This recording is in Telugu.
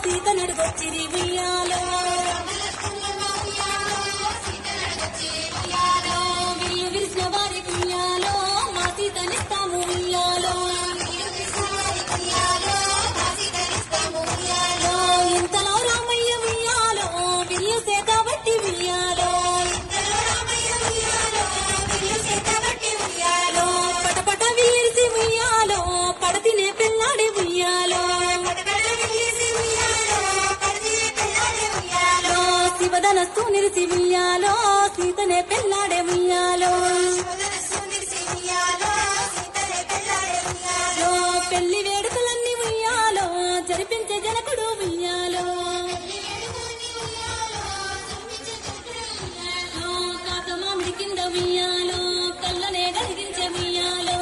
సీత నడుగొచ్చిరి ఉయ్యాలో విల్లు విరిసిన వారి ఉయ్యాలో మా సీతనిస్తాము ఉయ్యాలో ఇంతలో రామయ్య ఉయ్యాలో విల్లు సేత బట్టి ఉయ్యాలో పటపట విల్లిసి ఉయ్యాలో పడతినే పెళ్ళాడే ఉయ్యాలో శివధనస్సు నిరిసి ఉయ్యాలో సీతనే పెళ్ళాడే ఉయ్యాలో పెళ్లి వేడుకలన్నీ ఉయ్యాలో జరిపించే జనకుడు ఉయ్యాలో కాక మామిడి కింద ఉయ్యాలో కళ్ళనే కలిగించే ఉయ్యాలో